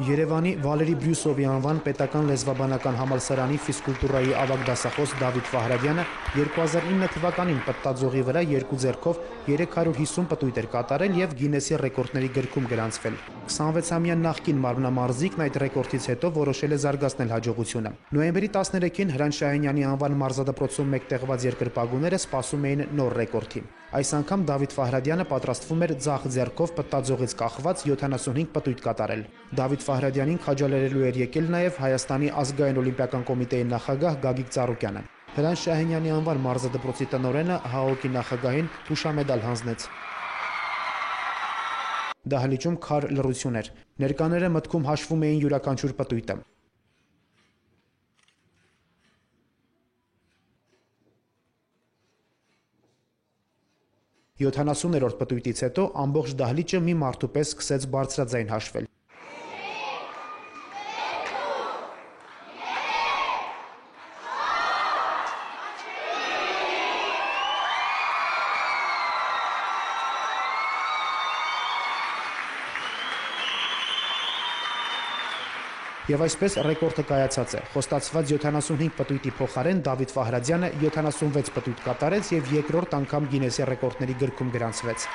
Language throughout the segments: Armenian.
Երևանի Վալերի Բրյուսովի անվան պետական լեզվաբանական համալսարանի ֆիզկուլտուրայի ավագ դասախոս Դավիթ Վահրադյանը 2009 թվականին պտտաձողի վրա երկու ձեռքով 350 պտույտ էր կատարել եւ Գինեսի ռեկորդների գրքում գրանցվել։ 26-ամյա նախկին մարմնամարզիկն այդ ռեկորդից հետո որոշել է զարգացնել հաջողությունը։ Նոյեմբերի 13-ին Հրանտ Շահենյանի անվան մարզադպրոցում մեկտեղված երկրպագուները սպասում էին նոր ռեկորդի։ Այս անգամ Դավիթ Վահրադյանը պատրաստվում էր ձախ ձեռքով պտտաձողից կախված 75 պտույտ կատարել։ Դավիթ Վահրադյանին քաջալերելու էր եկել նաև Հայաստանի ազգային օլիմպիական կոմիտեի նախագահ Գագիկ Ծառուկյանը։ Հրանտ Շահենյանի անվան մարզադպրոցի տնօրենը ՀԱՕԿ-ի նախագահին հուշամեդալ հանձնեց։ Դահլիճում քար լռություն էր։ Ներկաները մտքում հաշվում էին յուրաքանչյուր պտույտը։ Յոթանասուներորդ պտույտից հետո ամբողջ դահլիճը մի մարդու պես սկսեց բարձրաձայն հաշվել։ Եվ այսպես ռեկորդը կայացած է։ Խոստացված 75 պտույտի փոխարեն Դավիթ Վահրադյանը 76 պտույտ կատարեց եւ երկրորդ անգամ Գինեսի ռեկորդների գրքում գրանցվեց։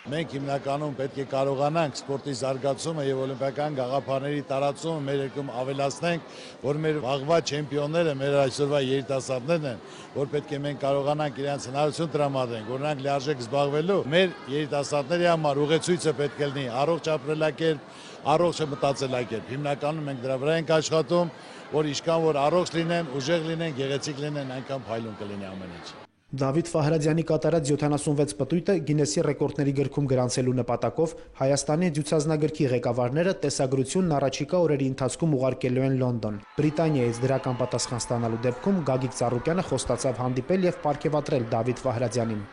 Մենք հիմնականում պետք է կարողանանք սպորտի զարգացումը եւ օլիմպիական գաղափարների տարածումը մեր երկրում ավելացնենք, որ մեր վաղվա չեմպիոնները, մեր այսօրվա երիտասարդներն են, որ պետք է մենք կարողանանք իրենց հնարավորություն տրամադրենք, որ նրանք լիարժեք զբաղվելու։ Մեր երիտասարդների համար ուղեցույցը պետք է լինի առողջ ապրելակերպ, առողջ մտածելակերպ։ Հիմնականում մենք դրա վրա ենք աշխատում, որ ինչքան որ առողջ լինեն, ուժեղ լինեն, գեղեցիկ լինեն, այնքան փայլուն կլինի ամեն ինչ։ Դավիթ Վահրադյանի կատարած 76 պտույտը Գինեսի ռեկորդների գրքում գրանցելու նպատակով Հայաստանի դյուցազնագրքի ղեկավարները տեսագրությունն առաջիկա օրերի ընթացքում ուղարկելու են Լոնդոն։ Բրիտանիայից դրական պատասխան ստանալու դեպքում Գագիկ Ծառուկյանը խոստացավ հանդիպել եւ պարգևատրել Դավիթ Վահրադյանին։